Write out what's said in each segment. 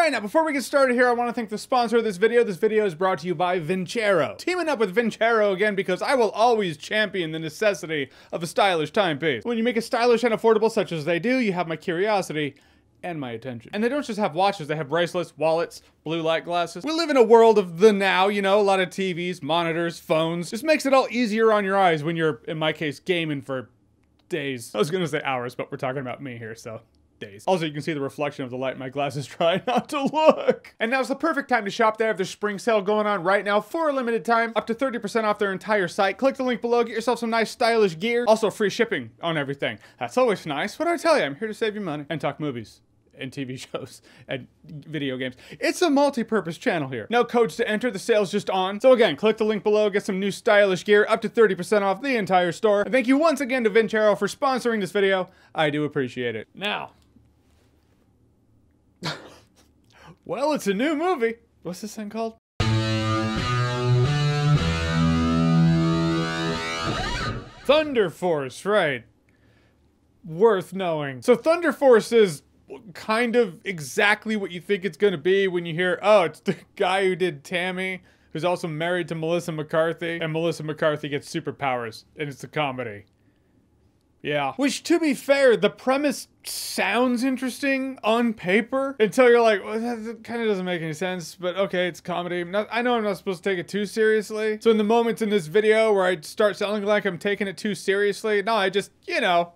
Alright, now before we get started here, I want to thank the sponsor of this video. This video is brought to you by Vincero. Teaming up with Vincero again because I will always champion the necessity of a stylish timepiece. When you make it stylish and affordable such as they do, you have my curiosity and my attention. And they don't just have watches, they have bracelets, wallets, blue light glasses. We live in a world of the now, you know, a lot of TVs, monitors, phones. Just makes it all easier on your eyes when you're, in my case, gaming for days. I was gonna say hours, but we're talking about me here, so days. Also, you can see the reflection of the light in my glasses. Try not to look. And now's the perfect time to shop. They have their spring sale going on right now for a limited time, up to 30% off their entire site. Click the link below, get yourself some nice stylish gear. Also free shipping on everything. That's always nice. What do I tell you? I'm here to save you money and talk movies and TV shows and video games. It's a multi-purpose channel here. No codes to enter, the sale's just on. So again, click the link below, get some new stylish gear, up to 30% off the entire store. And thank you once again to Vincero for sponsoring this video. I do appreciate it. Now, well, it's a new movie. What's this thing called? Thunder Force, right. Worth knowing. So Thunder Force is kind of exactly what you think it's gonna be when you hear, oh, it's the guy who did Tammy, who's also married to Melissa McCarthy, and Melissa McCarthy gets superpowers, and it's a comedy. Yeah. Which, to be fair, the premise sounds interesting on paper until you're like, well, that kind of doesn't make any sense, but okay, it's comedy. I know I'm not supposed to take it too seriously. So in the moments in this video where I start sounding like I'm taking it too seriously, no, I just, you know,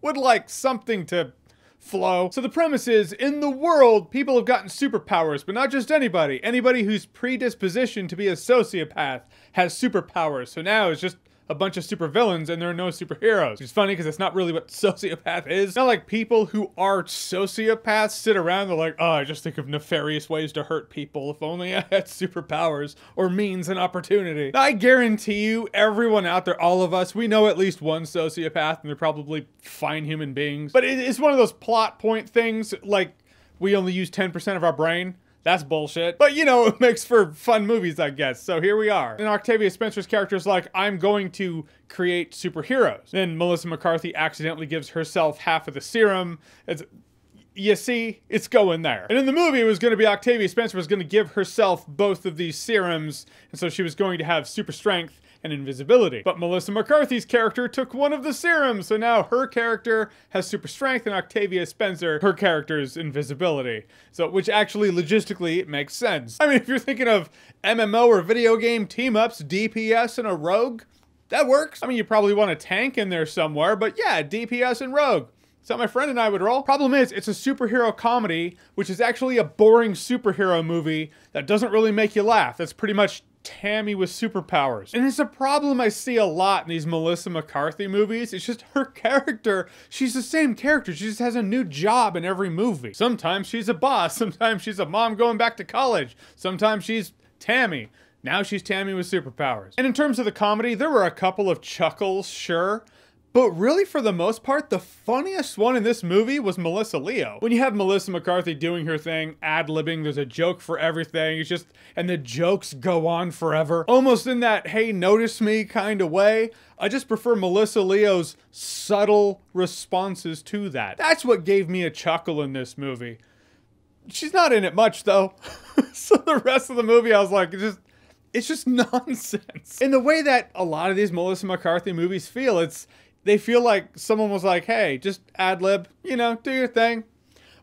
would like something to flow. So the premise is, in the world, people have gotten superpowers, but not just anybody. Anybody who's predispositioned to be a sociopath has superpowers. So now it's just a bunch of supervillains and there are no superheroes. Which is funny because it's not really what sociopath is. It's not like people who are sociopaths sit around, they're like, oh, I just think of nefarious ways to hurt people. If only I had superpowers or means and opportunity. I guarantee you, everyone out there, all of us, we know at least one sociopath and they're probably fine human beings. But it's one of those plot point things, like we only use 10% of our brain. That's bullshit. But you know, it makes for fun movies, I guess. So here we are. And Octavia Spencer's character is like, I'm going to create superheroes. Then Melissa McCarthy accidentally gives herself half of the serum. You see, it's going there. And in the movie, it was going to be Octavia Spencer was going to give herself both of these serums. And so she was going to have super strength and invisibility. But Melissa McCarthy's character took one of the serums, so now her character has super strength and Octavia Spencer, her character's invisibility. So, which actually logistically makes sense. I mean, if you're thinking of MMO or video game team-ups, DPS and a rogue, that works. I mean, you probably want a tank in there somewhere, but yeah, DPS and rogue. So my friend and I would roll. Problem is, it's a superhero comedy, which is actually a boring superhero movie that doesn't really make you laugh. That's pretty much Tammy with superpowers. And it's a problem I see a lot in these Melissa McCarthy movies. It's just her character, she's the same character. She just has a new job in every movie. Sometimes she's a boss. Sometimes she's a mom going back to college. Sometimes she's Tammy. Now she's Tammy with superpowers. And in terms of the comedy, there were a couple of chuckles, sure. But really, for the most part, the funniest one in this movie was Melissa Leo. When you have Melissa McCarthy doing her thing, ad-libbing, there's a joke for everything. It's just, and the jokes go on forever. Almost in that, hey, notice me kind of way. I just prefer Melissa Leo's subtle responses to that. That's what gave me a chuckle in this movie. She's not in it much, though. So the rest of the movie, I was like, it's just nonsense. In the way that a lot of these Melissa McCarthy movies feel, they feel like someone was like, hey, just ad-lib, you know, do your thing.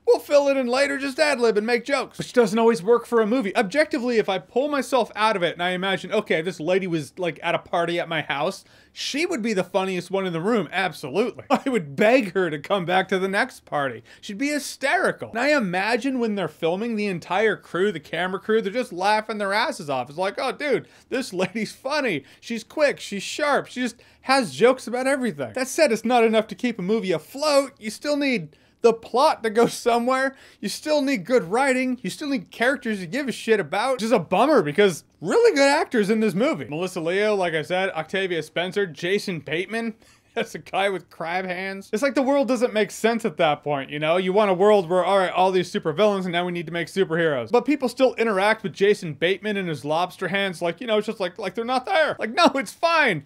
We'll fill it in later, just ad-lib and make jokes. Which doesn't always work for a movie. Objectively, if I pull myself out of it and I imagine, okay, this lady was like at a party at my house, she would be the funniest one in the room, absolutely. I would beg her to come back to the next party. She'd be hysterical. And I imagine when they're filming, the entire crew, the camera crew, they're just laughing their asses off. It's like, oh dude, this lady's funny. She's quick, she's sharp, she just has jokes about everything. That said, it's not enough to keep a movie afloat. You still need the plot to go somewhere. You still need good writing. You still need characters you give a shit about. Which is a bummer because really good actors in this movie. Melissa Leo, like I said, Octavia Spencer, Jason Bateman. That's a guy with crab hands. It's like the world doesn't make sense at that point, you know? You want a world where, all right, all these supervillains and now we need to make superheroes. But people still interact with Jason Bateman and his lobster hands like, you know, it's just like they're not there. Like, no, it's fine.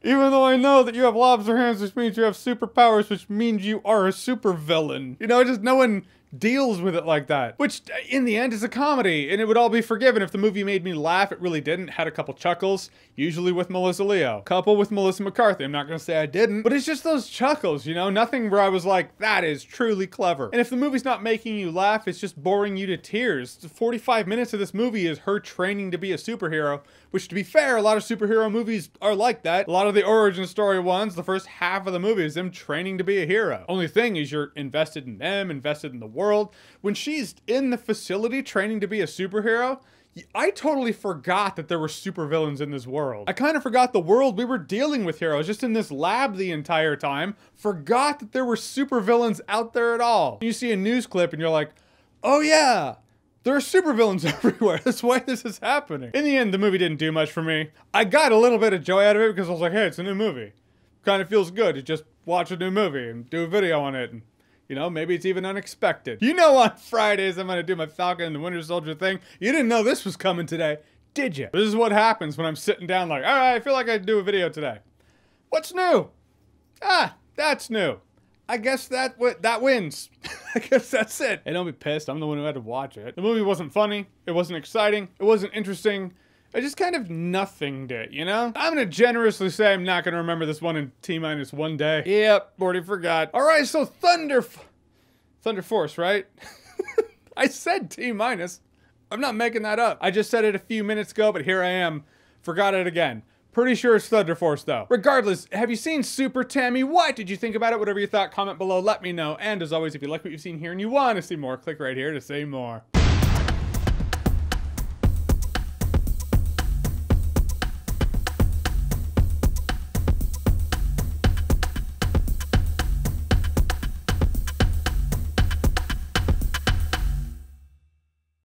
Even though I know that you have lobster hands, which means you have superpowers, which means you are a supervillain. You know, just no one deals with it like that. Which, in the end, is a comedy, and it would all be forgiven if the movie made me laugh. It really didn't. Had a couple chuckles, usually with Melissa Leo. Couple with Melissa McCarthy. I'm not gonna say I didn't, but it's just those chuckles, you know? Nothing where I was like, that is truly clever. And if the movie's not making you laugh, it's just boring you to tears. 45 minutes of this movie is her training to be a superhero, which, to be fair, a lot of superhero movies are like that. A lot of the origin story ones, the first half of the movie is them training to be a hero. Only thing is you're invested in them, invested in the world. When she's in the facility training to be a superhero, I totally forgot that there were supervillains in this world. I kind of forgot the world we were dealing with here. I was just in this lab the entire time. Forgot that there were supervillains out there at all. You see a news clip and you're like, oh yeah, there are supervillains everywhere. That's why this is happening. In the end, the movie didn't do much for me. I got a little bit of joy out of it because I was like, hey, it's a new movie. Kind of feels good to just watch a new movie and do a video on it. And, you know, maybe it's even unexpected. You know, on Fridays, I'm going to do my Falcon and the Winter Soldier thing. You didn't know this was coming today, did you? This is what happens when I'm sitting down like, all right, I feel like I'd do a video today. What's new? Ah, that's new. I guess that wins. I guess that's it. And don't be pissed, I'm the one who had to watch it. The movie wasn't funny. It wasn't exciting. It wasn't interesting. I just kind of nothinged it, you know? I'm gonna generously say I'm not gonna remember this one in T-minus 1 day. Yep, already forgot. All right, so Thunder Force, right? I said T-minus. I'm not making that up. I just said it a few minutes ago, but here I am. Forgot it again. Pretty sure it's Thunder Force, though. Regardless, have you seen Super Tammy? What did you think about it? Whatever you thought, comment below, let me know. And as always, if you like what you've seen here and you want to see more, click right here to see more.